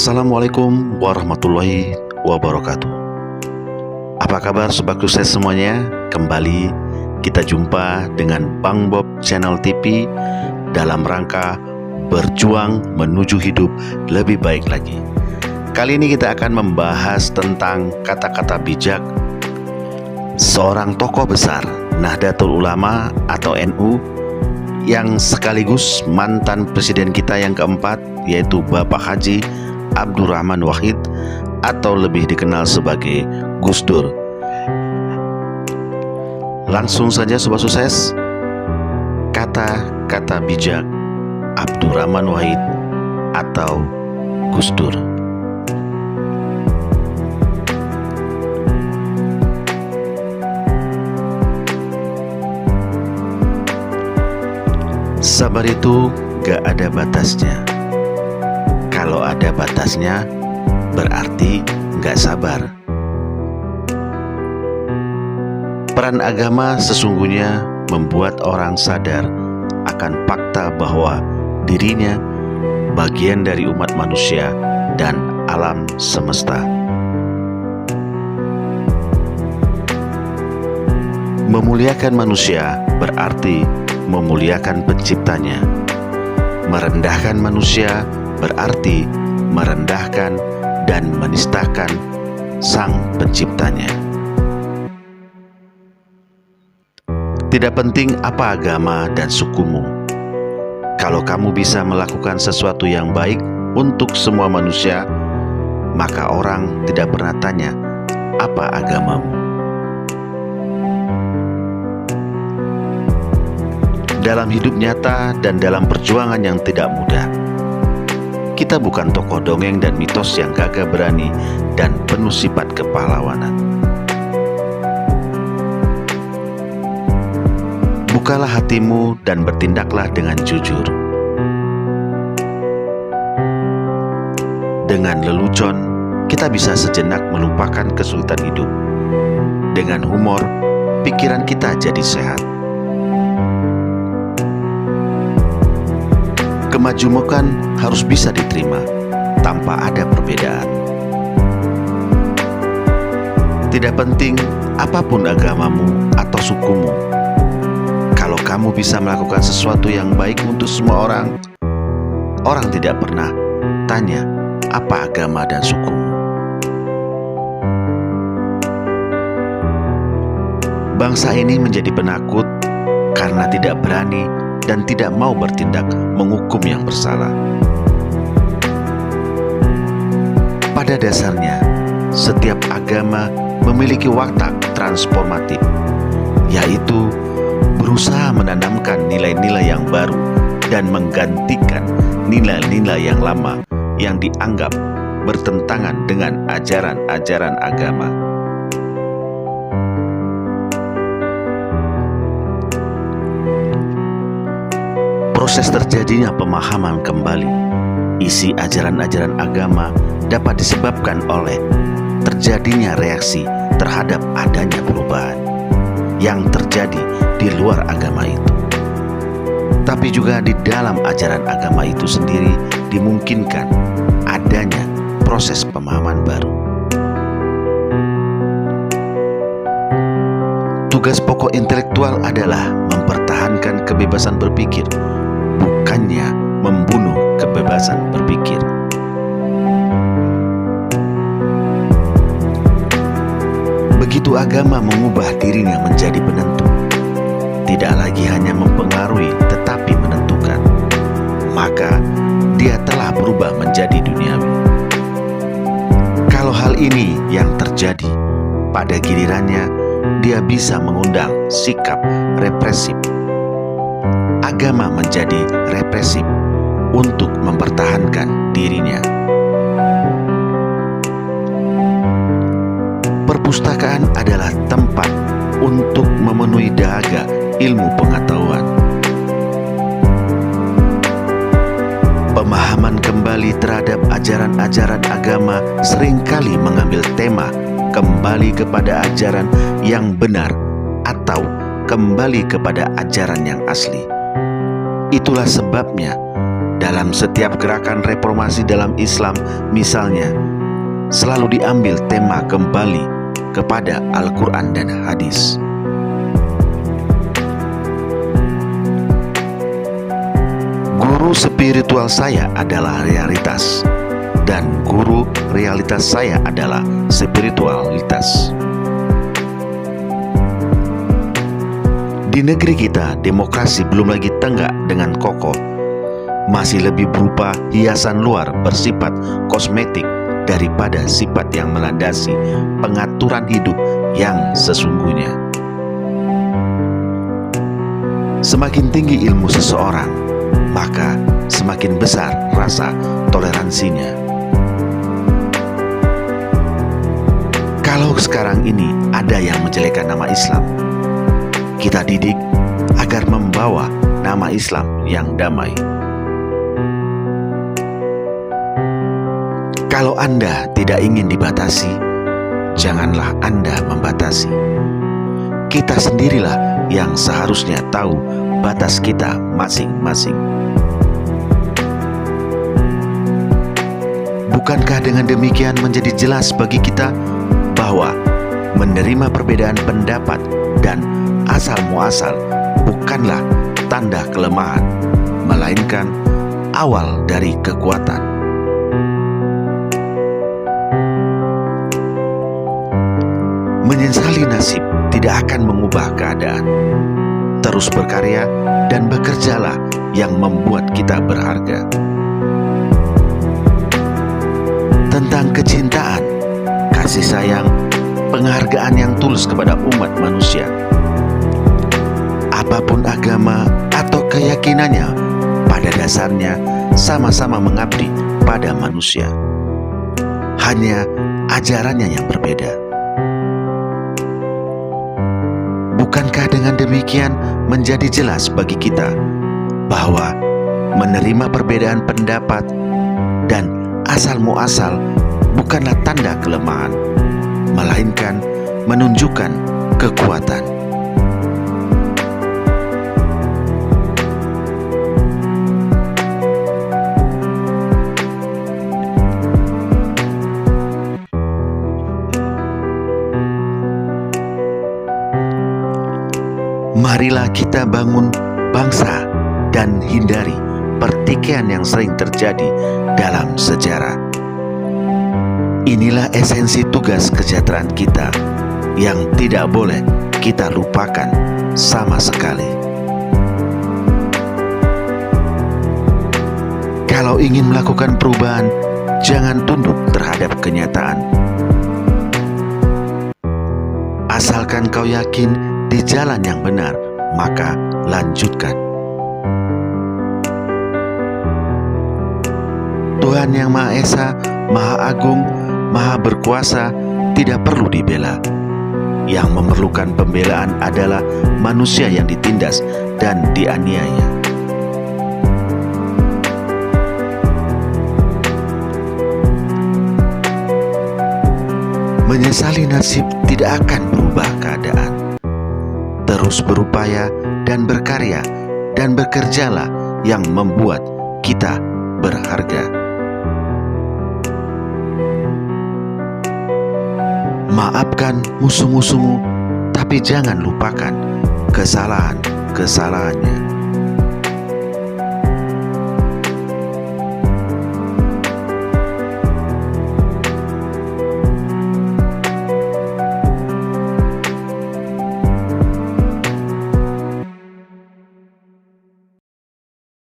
Assalamualaikum warahmatullahi wabarakatuh. Apa kabar sobat sukses semuanya? Kembali kita jumpa dengan Bang Bob Channel TV dalam rangka berjuang menuju hidup lebih baik lagi. Kali ini kita akan membahas tentang kata-kata bijak seorang tokoh besar Nahdlatul Ulama atau NU yang sekaligus mantan presiden kita yang keempat, yaitu Bapak Haji Abdurrahman Wahid atau lebih dikenal sebagai Gus Dur. Langsung saja sobat sukses, kata-kata bijak Abdurrahman Wahid atau Gus Dur. Sabar itu gak ada batasnya. Kalau ada batasnya, berarti gak sabar. Peran agama sesungguhnya membuat orang sadar akan fakta bahwa dirinya bagian dari umat manusia dan alam semesta. Memuliakan manusia berarti memuliakan penciptanya. Merendahkan manusia berarti merendahkan dan menistakan sang penciptanya. Tidak penting apa agama dan sukumu. Kalau kamu bisa melakukan sesuatu yang baik untuk semua manusia, maka orang tidak pernah tanya apa agamamu. Dalam hidup nyata dan dalam perjuangan yang tidak mudah, kita bukan tokoh dongeng dan mitos yang gagah berani dan penuh sifat kepahlawanan. Bukalah hatimu dan bertindaklah dengan jujur. Dengan lelucon, kita bisa sejenak melupakan kesulitan hidup. Dengan humor, pikiran kita jadi sehat. Kemajemukan harus bisa diterima tanpa ada perbedaan. Tidak penting apapun agamamu atau sukumu. Kalau kamu bisa melakukan sesuatu yang baik untuk semua orang, orang tidak pernah tanya apa agama dan sukumu. Bangsa ini menjadi penakut karena tidak berani dan tidak mau bertindak menghukum yang bersalah. Pada dasarnya, setiap agama memiliki watak transformatif, yaitu berusaha menanamkan nilai-nilai yang baru dan menggantikan nilai-nilai yang lama yang dianggap bertentangan dengan ajaran-ajaran agama. Proses terjadinya pemahaman kembali isi ajaran-ajaran agama dapat disebabkan oleh terjadinya reaksi terhadap adanya perubahan yang terjadi di luar agama itu. Tapi juga di dalam ajaran agama itu sendiri dimungkinkan adanya proses pemahaman baru. Tugas pokok intelektual adalah mempertahankan kebebasan berpikir, bukannya membunuh kebebasan berpikir. Begitu agama mengubah dirinya menjadi penentu, tidak lagi hanya mempengaruhi tetapi menentukan, maka dia telah berubah menjadi duniawi. Kalau hal ini yang terjadi, pada gilirannya dia bisa mengundang sikap represif. Agama menjadi represif untuk mempertahankan dirinya. Perpustakaan adalah tempat untuk memenuhi dahaga ilmu pengetahuan. Pemahaman kembali terhadap ajaran-ajaran agama seringkali mengambil tema kembali kepada ajaran yang benar atau kembali kepada ajaran yang asli. Itulah sebabnya Dalam setiap gerakan reformasi dalam Islam misalnya, selalu diambil tema kembali kepada Al-Quran dan hadis. Guru spiritual saya adalah realitas, dan guru realitas saya adalah spiritualitas. Di negeri kita, demokrasi belum lagi tegak dengan kokoh, masih lebih berupa hiasan luar bersifat kosmetik daripada sifat yang melandasi pengaturan hidup yang sesungguhnya. Semakin tinggi ilmu seseorang, maka semakin besar rasa toleransinya. Kalau sekarang ini ada yang menjelekkan nama Islam, kita didik agar membawa nama Islam yang damai. Kalau Anda tidak ingin dibatasi, janganlah Anda membatasi. Kita sendirilah yang seharusnya tahu batas kita masing-masing. Bukankah dengan demikian menjadi jelas bagi kita bahwa menerima perbedaan pendapat dan asal muasal bukanlah tanda kelemahan, melainkan awal dari kekuatan. Menyesali nasib tidak akan mengubah keadaan. Terus berkarya dan bekerjalah yang membuat kita berharga. Tentang kecintaan, kasih sayang, penghargaan yang tulus kepada umat manusia. Apapun agama atau keyakinannya, pada dasarnya sama-sama mengabdi pada manusia. Hanya ajarannya yang berbeda. Bukankah dengan demikian menjadi jelas bagi kita bahwa menerima perbedaan pendapat dan asal muasal bukanlah tanda kelemahan, melainkan menunjukkan kekuatan. Marilah kita bangun bangsa dan hindari pertikaian yang sering terjadi dalam sejarah. Inilah esensi tugas kesejahteraan kita yang tidak boleh kita lupakan sama sekali. Kalau ingin melakukan perubahan, jangan tunduk terhadap kenyataan. Asalkan kau yakin di jalan yang benar, maka lanjutkan. Tuhan yang Maha Esa, Maha Agung, Maha Berkuasa tidak perlu dibela. Yang memerlukan pembelaan adalah manusia yang ditindas dan dianiaya. Menyesali nasib tidak akan berubah keadaan. Terus berupaya dan berkarya dan bekerjalah yang membuat kita berharga. Maafkan musuh-musuhmu, tapi jangan lupakan kesalahan-kesalahannya.